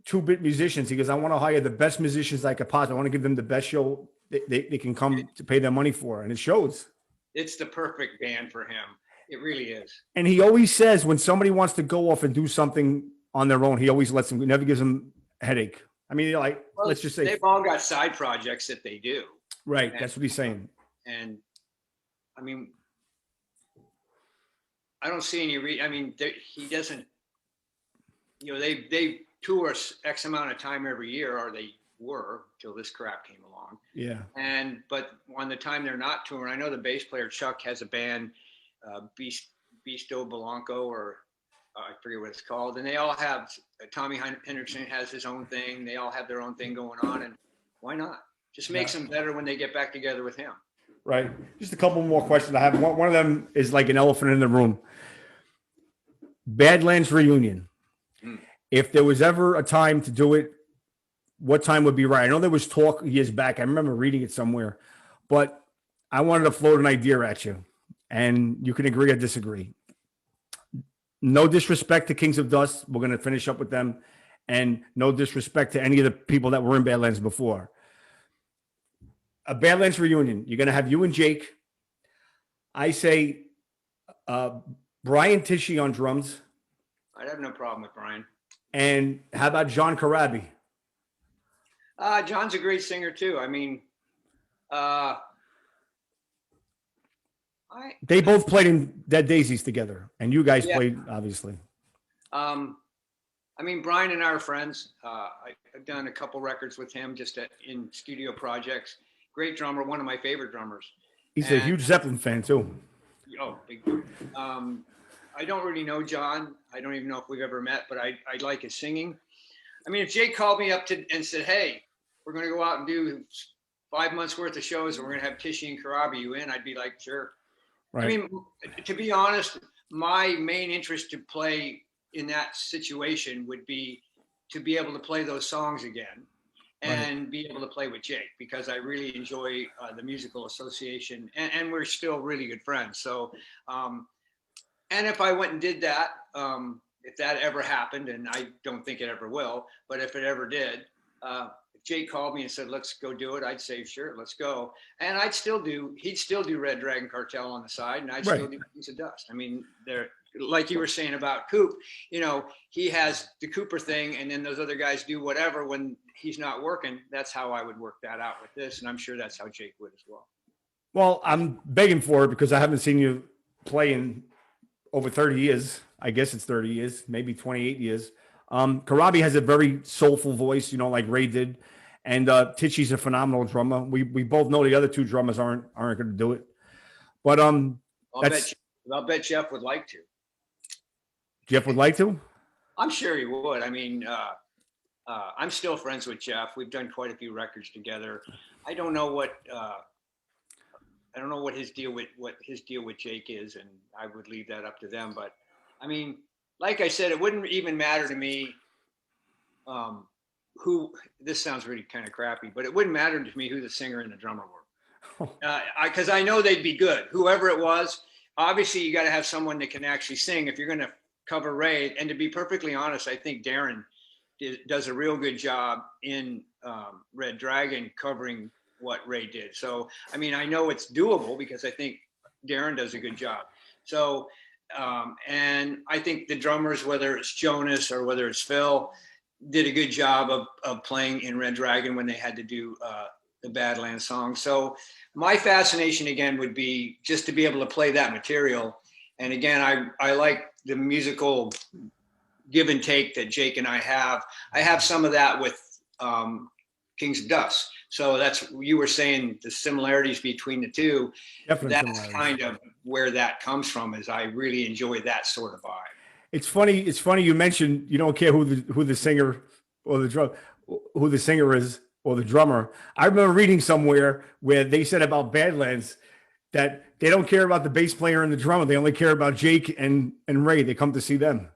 2-bit musicians? He goes, I want to hire the best musicians I could possibly. I want to give them the best show they can come to pay their money for. And it shows. It's the perfect band for him. It really is. And he always says when somebody wants to go off and do something on their own, he always lets them, never gives them a headache. I mean, like, Well, let's just say. They've all got side projects that they do. Right. That's what he's saying. And I mean, I don't see any I mean, he doesn't, they tour X amount of time every year, or they were till this crap came along. Yeah. But on the time they're not touring, I know the bass player Chuck has a band, Bisto Blanco, or I forget what it's called. And they all have, Tommy Henderson has his own thing. They all have their own thing going on. And why not? Just makes them better when they get back together with him. Right. Just a couple more questions I have. One of them is like an elephant in the room. Badlands reunion. If there was ever a time to do it, what time would be right? I know there was talk years back. I remember reading it somewhere, but I wanted to float an idea at you, and you can agree or disagree. No disrespect to Kings of Dust. We're going to finish up with them, and no disrespect to any of the people that were in Badlands before. A Badlands reunion. You're going to have you and Jake. I say Brian Tichy on drums. I'd have no problem with Brian. And how about John Corabi? John's a great singer too. I mean, they both played in Dead Daisies together, and you guys played, obviously. I mean, Brian and I are friends. I've done a couple records with him just in studio projects. Great drummer, one of my favorite drummers. He's a huge Zeppelin fan too. Oh, big. I don't really know John. I don't even know if we've ever met, but I like his singing. I mean, if Jake called me up and said, "Hey, we're going to go out and do 5 months worth of shows, and we're going to have Tichy and Corabi, you in?" I'd be like, "Sure." Right. I mean, to be honest, my main interest to play in that situation would be to be able to play those songs again and be able to play with Jake, because I really enjoy the musical association, and we're still really good friends. So, and if I went and did that, if that ever happened, and I don't think it ever will, but if it ever did, if Jake called me and said, "Let's go do it," I'd say, "Sure, let's go." And he'd still do Red Dragon Cartel on the side, and I'd still do Kings of Dust. I mean, they're, like you were saying about Coop, he has the Cooper thing, and then those other guys do whatever when he's not working. That's how I would work that out with this, and I'm sure that's how Jake would as well. Well, I'm begging for it because I haven't seen you play in over 30 years. I guess it's 30 years, maybe 28 years. Corabi has a very soulful voice, like Ray did. And Tichy's a phenomenal drummer. We both know the other two drummers aren't going to do it. But I'll bet Jeff would like to. Jeff would like to? I'm sure he would. I mean, I'm still friends with Jeff. We've done quite a few records together. I don't know what his deal with Jake is, and I would leave that up to them. But I mean, like I said, it wouldn't even matter to me who. This sounds really kind of crappy, but it wouldn't matter to me who the singer and the drummer were, because I know they'd be good. Whoever it was, obviously you got to have someone that can actually sing if you're going to cover Ray. And to be perfectly honest, I think Darren does a real good job in Red Dragon covering what Ray did. So, I mean, I know it's doable because I think Darren does a good job. So, and I think the drummers, whether it's Jonas or whether it's Phil, did a good job of playing in Red Dragon when they had to do the Badlands song. So my fascination again would be just to be able to play that material. And again, I like the musical give and take that Jake and I have. I have some of that with Kings of Dust. So that's, you were saying the similarities between the two. Definitely that's kind of where that comes from, is I really enjoy that sort of vibe. It's funny you mentioned you don't care who the singer or who the singer is or the drummer. I remember reading somewhere where they said about Badlands that they don't care about the bass player and the drummer. They only care about Jake and Ray. They come to see them.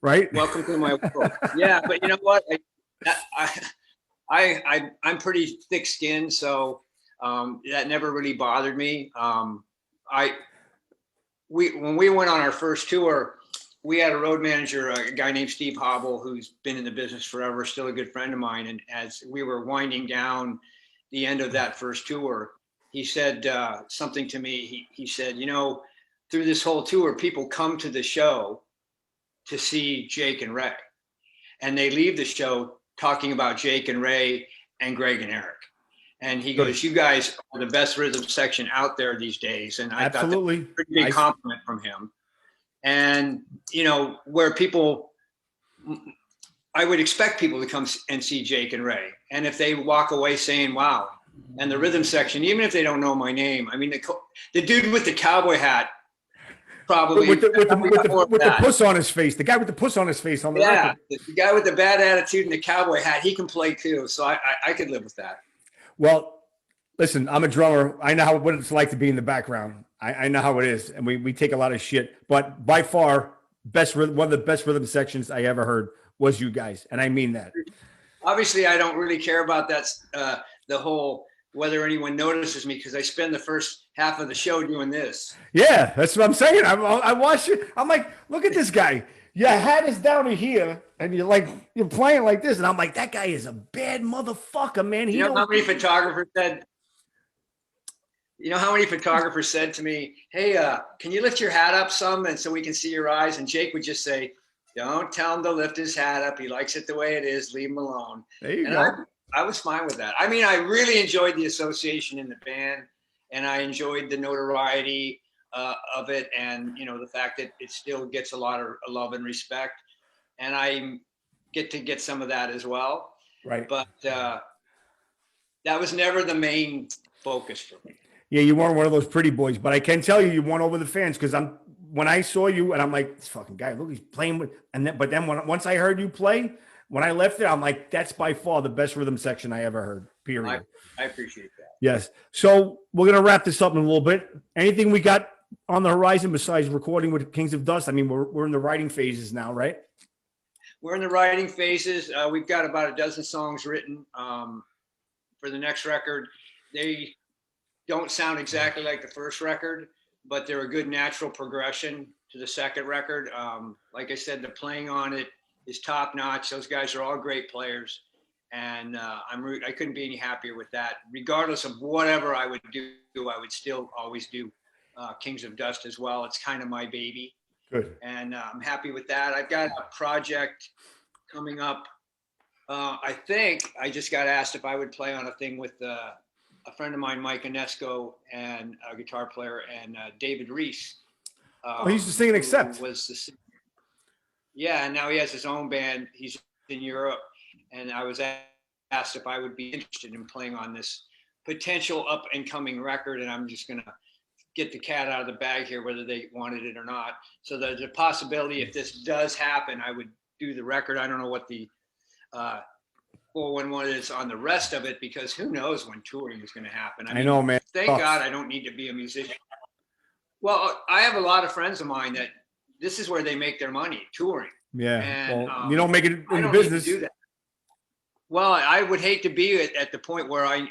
right? Welcome to my world. Yeah, but you know what? I'm pretty thick-skinned, so that never really bothered me. When we went on our first tour, we had a road manager, a guy named Steve Hobble, who's been in the business forever, still a good friend of mine. And as we were winding down the end of that first tour, he said something to me. He said, you know, through this whole tour, people come to the show to see Jake and Ray, and they leave the show talking about Jake and Ray and Greg and Eric. And he goes, you guys are the best rhythm section out there these days. And I thought that was a pretty big compliment from him. And, you know, where people, I would expect people to come and see Jake and Ray. And if they walk away saying, wow, and the rhythm section, even if they don't know my name, I mean, the dude with the cowboy hat, probably with the puss on his face, the guy with the puss on his face on the record. The guy with the bad attitude and the cowboy hat, he can play too. So I could live with that. Well, listen, I'm a drummer. I know what it's like to be in the background. I know how it is, and we take a lot of shit. But by far, one of the best rhythm sections I ever heard was you guys, and I mean that. Obviously, I don't really care about that. The whole whether anyone notices me, because I spend the first half of the show doing this. Yeah, that's what I'm saying. I watch it. I'm like, look at this guy. Your hat is down to here, and you're playing like this, and I'm like, that guy is a bad motherfucker, man. You know how many photographers said? You know how many photographers said to me, "Hey, can you lift your hat up some, and so we can see your eyes?" And Jake would just say, "Don't tell him to lift his hat up. He likes it the way it is. Leave him alone." There you go. I was fine with that. I mean, I really enjoyed the association in the band, and I enjoyed the notoriety of it, and you know the fact that it still gets a lot of love and respect, and I get some of that as well. Right. But that was never the main focus for me. Yeah, you weren't one of those pretty boys, but I can tell you won over the fans because when I saw you and I'm like, this fucking guy, look, he's playing with, but then once I heard you play, when I left it, I'm like, that's by far the best rhythm section I ever heard. Period. I appreciate that. Yes. So we're gonna wrap this up in a little bit. Anything we got on the horizon besides recording with Kings of Dust? I mean, we're in the writing phases now, right? We're in the writing phases. We've got about a dozen songs written for the next record. They don't sound exactly like the first record, but they're a good natural progression to the second record. Like I said, the playing on it is top notch. Those guys are all great players, and I couldn't be any happier with that. Regardless of whatever I would do, I would still always do Kings of Dust as well. It's kind of my baby. Good. And I'm happy with that. I've got a project coming up. I think I just got asked if I would play on a thing with a friend of mine, Mike Inesco, and a guitar player, and David Reese. He used to sing and accept. Yeah, and now he has his own band. He's in Europe, and I was asked if I would be interested in playing on this potential up and coming record, and I'm just gonna get the cat out of the bag here, whether they wanted it or not. So there's a possibility if this does happen, I would do the record. I don't know what the 411 is on the rest of it, because who knows when touring is going to happen. I know, man. Thank God I don't need to be a musician. Well, I have a lot of friends of mine that this is where they make their money, touring. Yeah. And, well, you don't make it in the business. Do that. Well, I would hate to be at the point where I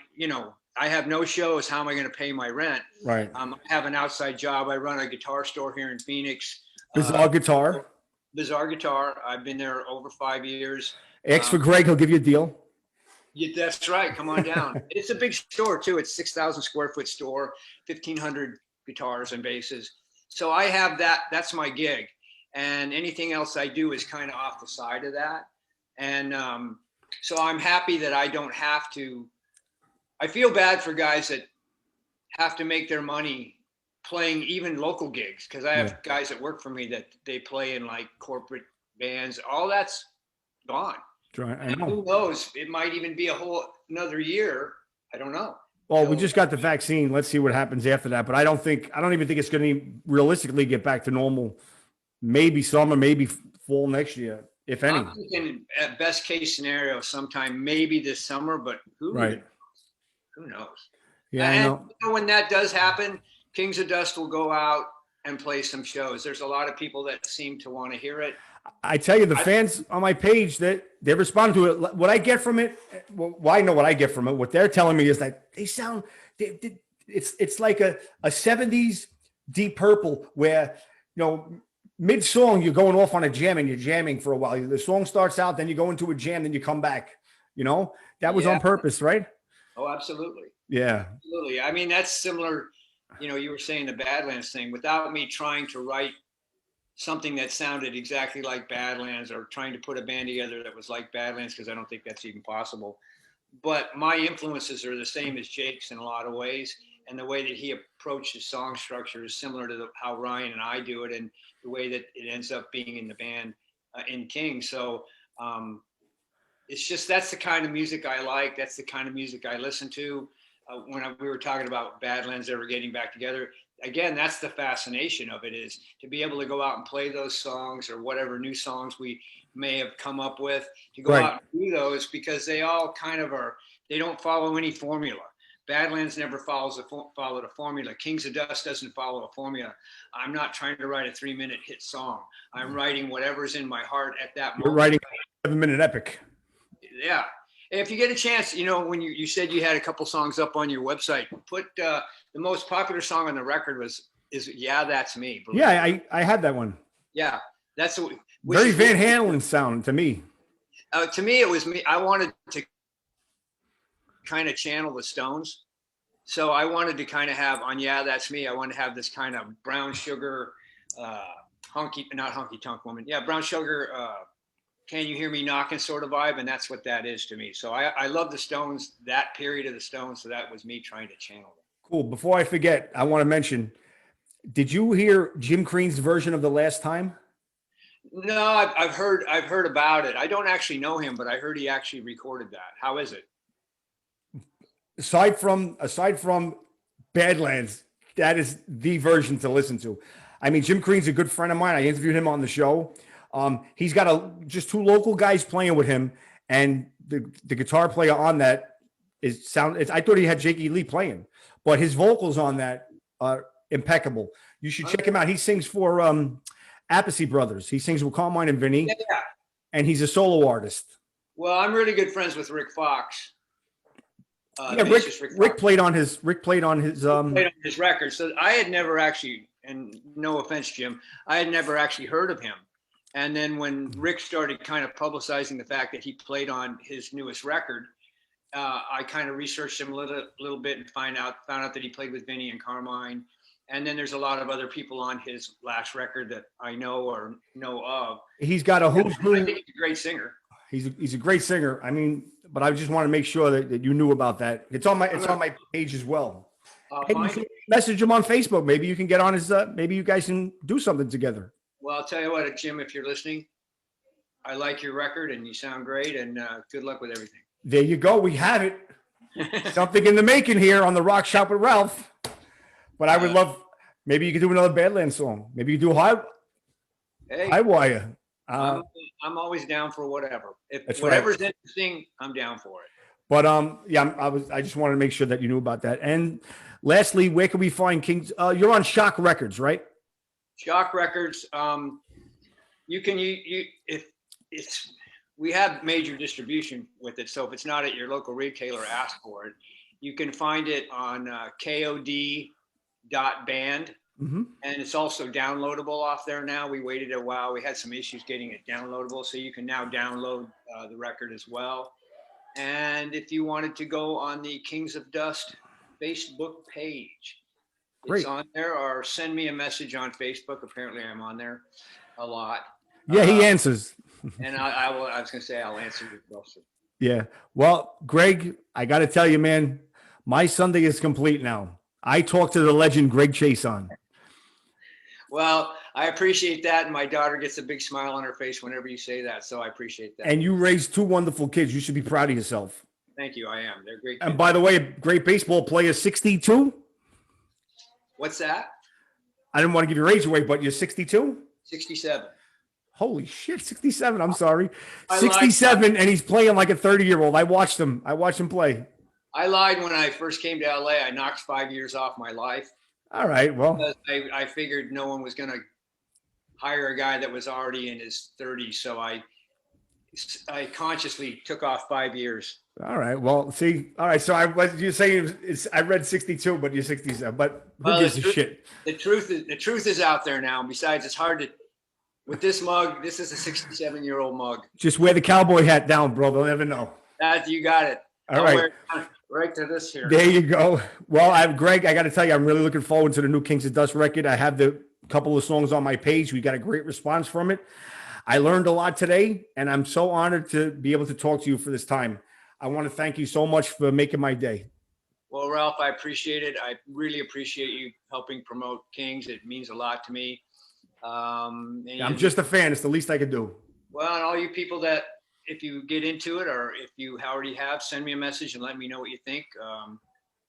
have no shows. How am I going to pay my rent? Right. I have an outside job. I run a guitar store here in Phoenix. Bizarre Guitar. Bizarre Guitar. I've been there over 5 years. Ask for Greg. He'll give you a deal. Yeah, that's right. Come on down. It's a big store too. It's 6,000 square foot store, 1,500 guitars and basses. So I have that. That's my gig. And anything else I do is kind of off the side of that. And so I'm happy that I don't have to. I feel bad for guys that have to make their money playing even local gigs, because I have guys that work for me that they play in like corporate bands. All that's gone. And who knows? It might even be another year. I don't know. Well, we just got the vaccine. Let's see what happens after that. But I don't even think it's going to realistically get back to normal. Maybe summer, maybe fall next year, if any. I'm thinking at best case scenario, sometime maybe this summer, but who knows? Yeah, I know. When that does happen, Kings of Dust will go out and play some shows. There's a lot of people that seem to want to hear it. I tell you, the fans on my page that they respond to it. What I get from it, well, I know what I get from it. What they're telling me is that they sound, it's like a 70s Deep Purple where, mid song you're going off on a jam and you're jamming for a while. The song starts out, then you go into a jam, then you come back. That was on purpose, right? Oh, absolutely. Yeah. Absolutely. I mean, that's similar. You were saying the Badlands thing without me trying to write something that sounded exactly like Badlands or trying to put a band together that was like Badlands, because I don't think that's even possible. But my influences are the same as Jake's in a lot of ways. And the way that he approaches song structure is similar to how Ryan and I do it, and the way that it ends up being in the band in King. So it's just, that's the kind of music I like. That's the kind of music I listen to. We were talking about Badlands ever getting back together, again, that's the fascination of it, is to be able to go out and play those songs or whatever new songs we may have come up with, to go out and do those, because they all kind of are, they don't follow any formula. Badlands never followed a formula. Kings of Dust doesn't follow a formula. I'm not trying to write a 3-minute hit song. I'm writing whatever's in my heart at that moment. You're writing a 7-minute epic. Yeah. If you get a chance, when you said you had a couple songs up on your website, put the most popular song on the record is "Yeah, That's Me." Yeah, I had that one. Yeah, that's very Van Halen sound to me. To me, it was me. I wanted to kind of channel the Stones, so I wanted to kind of have on "Yeah, That's Me." I wanted to have this kind of brown sugar, not honky tonk woman. Yeah, brown sugar. Can you hear me knocking sort of vibe, and that's what that is to me. So I love the Stones, that period of the Stones. So that was me trying to channel them. Cool. Before I forget, I want to mention, did you hear Jim Crean's version of The Last Time? No, I've heard about it. I don't actually know him, but I heard he actually recorded that. How is it? Aside from Badlands, that is the version to listen to. I mean, Jim Crean's a good friend of mine. I interviewed him on the show. He's got just 2 local guys playing with him, and the guitar player on that I thought he had Jakey Lee playing, but his vocals on that are impeccable. You should check him out. He sings for Appice Brothers. He sings with Carmine and Vinny, and he's a solo artist. Well, I'm really good friends with Rick Fox. Rick played on his record. So I had never actually, and no offense, Jim, I had never actually heard of him. And then when Rick started kind of publicizing the fact that he played on his newest record, I kind of researched him a little bit and found out that he played with Vinny and Carmine. And then there's a lot of other people on his last record that I know or know of. He's got a who's who. I think he's a great singer. He's a great singer. I mean, but I just want to make sure that you knew about that. It's on my page as well. Message him on Facebook. Maybe you can get on his. Maybe you guys can do something together. Well, I'll tell you what, Jim, if you're listening, I like your record and you sound great, and good luck with everything. There you go. We have it. Something in the making here on the Rock Shop with Ralph. But I would love, maybe you could do another Badlands song. Maybe you could do High Wire. I'm always down for whatever. If whatever's interesting, I'm down for it. But I just wanted to make sure that you knew about that. And lastly, where can we find Kings? You're on Shock Records, right? Shock Records. We have major distribution with it. So if it's not at your local retailer, ask for it. You can find it on KOD.band. Mm-hmm. And it's also downloadable off there now. We waited a while. We had some issues getting it downloadable. So you can now download the record as well. And if you wanted to go on the Kings of Dust Facebook page, it's on there, or send me a message on Facebook. Apparently I'm on there a lot. Yeah, he answers. And I was going to say, I'll answer your question. Yeah. Well, Greg, I got to tell you, man, my Sunday is complete now. I talked to the legend, Greg Chaisson. Well, I appreciate that. And my daughter gets a big smile on her face whenever you say that. So I appreciate that. And you raised 2 wonderful kids. You should be proud of yourself. Thank you. I am. They're great kids. And by the way, a great baseball player, 62. What's that? I didn't want to give your age away, but you're 62? 67. Holy shit, 67. I'm sorry. 67, and he's playing like a 30-year-old. I watched him play. I lied when I first came to LA. I knocked 5 years off my life. All right, well. Because I figured no one was going to hire a guy that was already in his 30s. So I consciously took off 5 years. All right. Well, see. All right. So I was you saying I read 62, but you're 67. But who Well, gives a shit? The truth is out there now. And besides, it's hard to with this mug. This is a 67-year-old mug. Just wear the cowboy hat down, bro. They'll never know. That you got it. All right. Wear it right to this here. There you go. Well, Greg, I got to tell you, I'm really looking forward to the new Kings of Dust record. I have the couple of songs on my page. We got a great response from it. I learned a lot today, and I'm so honored to be able to talk to you for this time. I want to thank you so much for making my day. Well, Ralph, I appreciate it. I really appreciate you helping promote Kings. It means a lot to me. I'm just a fan. It's the least I could do. Well, and all you people that, if you get into it or if you already have, send me a message and let me know what you think.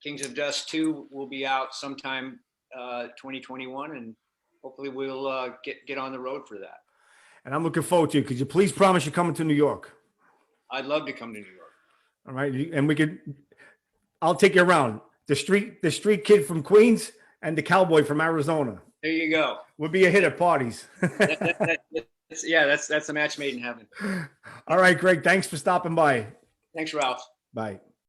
Kings of Dust 2 will be out sometime 2021, and hopefully we'll get on the road for that. And I'm looking forward to you. Could you please promise you're coming to New York? I'd love to come to New York. All right. And I'll take you around. The street kid from Queens and the cowboy from Arizona. There you go. We'll be a hit at parties. That's a match made in heaven. All right, Greg. Thanks for stopping by. Thanks, Ralph. Bye.